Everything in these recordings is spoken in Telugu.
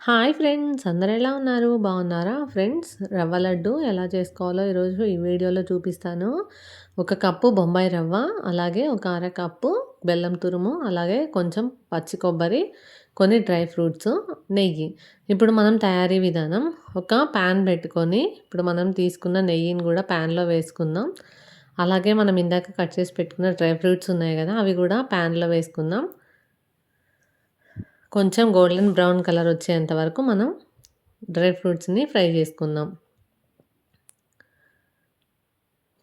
హాయ్ ఫ్రెండ్స్, అందరూ ఎలా ఉన్నారు? బాగున్నారా? ఫ్రెండ్స్, రవ్వ లడ్డు ఎలా చేసుకోవాలో ఈరోజు ఈ వీడియోలో చూపిస్తాను. ఒక కప్పు బొంబాయి రవ్వ, అలాగే ఒక అర కప్పు బెల్లం తురుము, అలాగే కొంచెం పచ్చి కొబ్బరి, కొన్ని డ్రై ఫ్రూట్స్, నెయ్యి. ఇప్పుడు మనం తయారీ విధానం: ఒక ప్యాన్ పెట్టుకొని ఇప్పుడు మనం తీసుకున్న నెయ్యిని కూడా ప్యాన్లో వేసుకుందాం. అలాగే మనం ఇందాక కట్ చేసి పెట్టుకున్న డ్రై ఫ్రూట్స్ ఉన్నాయి కదా, అవి కూడా ప్యాన్లో వేసుకుందాం. కొంచెం గోల్డెన్ బ్రౌన్ కలర్ వచ్చేంత వరకు మనం డ్రై ఫ్రూట్స్ని ఫ్రై చేసుకుందాం.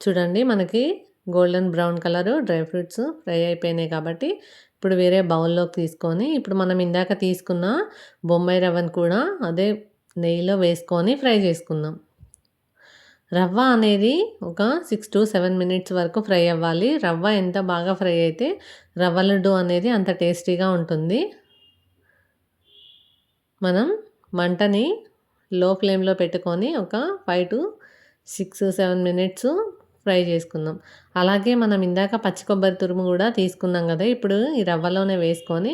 చూడండి, మనకి golden brown colour dry fruits fry అయిపోయినాయి కాబట్టి ఇప్పుడు వేరే బౌల్లోకి తీసుకొని ఇప్పుడు మనం ఇందాక తీసుకున్న బొంబాయి రవ్వను కూడా అదే నెయ్యిలో వేసుకొని ఫ్రై చేసుకుందాం. రవ్వ అనేది ఒక 6 to 7 మినిట్స్ వరకు ఫ్రై అవ్వాలి. రవ్వ ఎంత బాగా ఫ్రై అయితే రవ్వ లడ్డు అనేది అంత టేస్టీగా ఉంటుంది. మనం మంటని లో ఫ్లేమ్లో పెట్టుకొని ఒక 5 to 6, 7 మినిట్స్ ఫ్రై చేసుకుందాం. అలాగే మనం ఇందాక పచ్చి కొబ్బరి తురుము కూడా తీసుకున్నాం కదా, ఇప్పుడు ఈ రవ్వలోనే వేసుకొని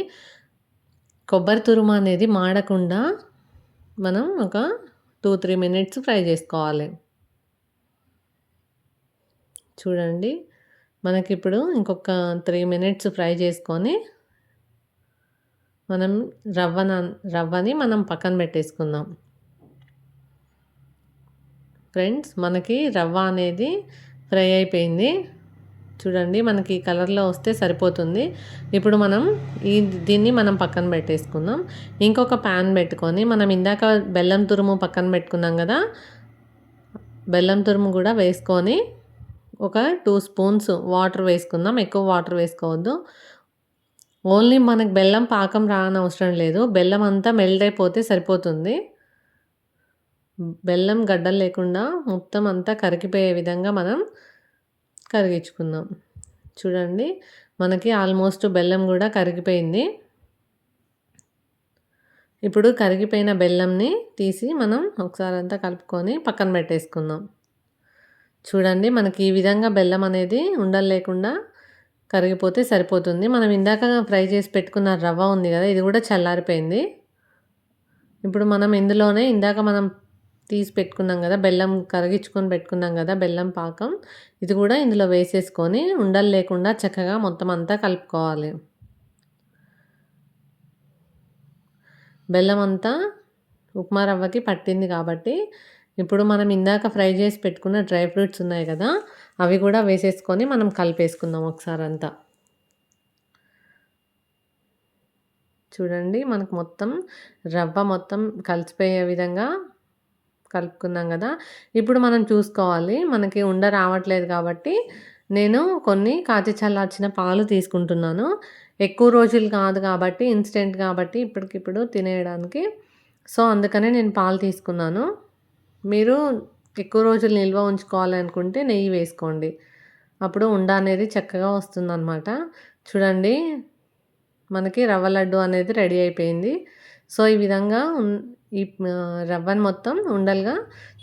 కొబ్బరి తురుము అనేది మాడకుండా మనం ఒక 2-3 మినిట్స్ ఫ్రై చేసుకోవాలి. చూడండి, మనకిప్పుడు ఇంకొక 3 మినిట్స్ ఫ్రై చేసుకొని మనం రవ్వని మనం పక్కన పెట్టేసుకుందాం. ఫ్రెండ్స్, మనకి రవ్వ అనేది ఫ్రై అయిపోయింది. చూడండి, మనకి కలర్లో వస్తే సరిపోతుంది. ఇప్పుడు మనం దీన్ని మనం పక్కన పెట్టేసుకుందాం. ఇంకొక ప్యాన్ పెట్టుకొని మనం ఇందాక బెల్లం తురుము పక్కన పెట్టుకున్నాం కదా, బెల్లం తురుము కూడా వేసుకొని ఒక 2 స్పూన్స్ వాటర్ వేసుకుందాం. ఎక్కువ వాటర్ వేసుకోవద్దు. ఓన్లీ మనకు బెల్లం పాకం రానవసరం లేదు, బెల్లం అంతా మెల్ట్ అయిపోతే సరిపోతుంది. బెల్లం గడ్డలు లేకుండా మొత్తం అంతా కరిగిపోయే విధంగా మనం కరిగించుకుందాం. చూడండి, మనకి ఆల్మోస్ట్ బెల్లం కూడా కరిగిపోయింది. ఇప్పుడు కరిగిపోయిన బెల్లంని తీసి మనం ఒకసారి అంతా కలుపుకొని పక్కన పెట్టేసుకుందాం. చూడండి, మనకి ఈ విధంగా బెల్లం అనేది ఉండలు లేకుండా కరిగిపోతే సరిపోతుంది. మనం ఇందాక ఫ్రై చేసి పెట్టుకున్న రవ్వ ఉంది కదా, ఇది కూడా చల్లారిపోయింది. ఇప్పుడు మనం ఇందులోనే ఇందాక మనం తీసి పెట్టుకున్నాం కదా, బెల్లం కరిగించుకొని పెట్టుకున్నాం కదా, బెల్లం పాకం, ఇది కూడా ఇందులో వేసేసుకొని ఉండలు లేకుండా చక్కగా మొత్తం అంతా కలుపుకోవాలి. బెల్లం అంతా ఉప్మా రవ్వకి పట్టింది కాబట్టి ఇప్పుడు మనం ఇందాక ఫ్రై చేసి పెట్టుకున్న డ్రై ఫ్రూట్స్ ఉన్నాయి కదా, అవి కూడా వేసేసుకొని మనం కలిపేసుకుందాం ఒకసారి అంతా. చూడండి, మనకు మొత్తం రవ్వ మొత్తం కలిసిపోయే విధంగా కలుపుకున్నాం కదా. ఇప్పుడు మనం చూసుకోవాలి, మనకి ఉండ రావట్లేదు కాబట్టి నేను కొన్ని కాచి చల్లార్చిన పాలు తీసుకుంటున్నాను. ఎక్కువ రోజులు కాదు కాబట్టి, ఇన్స్టెంట్ కాబట్టి ఇప్పటికిప్పుడు తినేయడానికి. సో అందుకనే నేను పాలు తీసుకున్నాను. మీరు ఎక్కువ రోజులు నిల్వ ఉంచుకోవాలి అనుకుంటే నెయ్యి వేసుకోండి, అప్పుడు ఉండ అనేది చక్కగా వస్తుందన్నమాట. చూడండి, మనకి రవ్వ లడ్డు అనేది రెడీ అయిపోయింది. సో ఈ విధంగా ఈ రవ్వని మొత్తం ఉండలుగా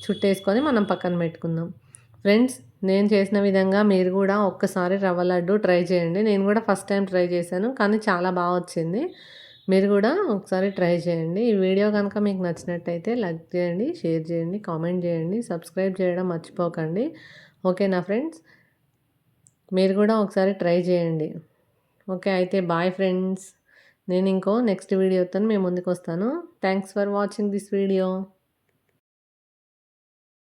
చుట్టేసుకొని మనం పక్కన పెట్టుకుందాం. ఫ్రెండ్స్, నేను చేసిన విధంగా మీరు కూడా ఒక్కసారి రవ్వ లడ్డు ట్రై చేయండి. నేను కూడా ఫస్ట్ టైం ట్రై చేశాను, కానీ చాలా బాగా వచ్చింది. మీరు కూడా ఒకసారి ట్రై చేయండి. ఈ వీడియో కనుక మీకు నచ్చినట్టయితే లైక్ చేయండి, షేర్ చేయండి, కామెంట్ చేయండి, సబ్స్క్రైబ్ చేయడం మర్చిపోకండి. ఓకేనా ఫ్రెండ్స్? మీరు కూడా ఒకసారి ట్రై చేయండి. ఓకే, అయితే బాయ్ ఫ్రెండ్స్. నేను నెక్స్ట్ వీడియోతో మేము ముందుకు వస్తాను. Thanks for watching this video.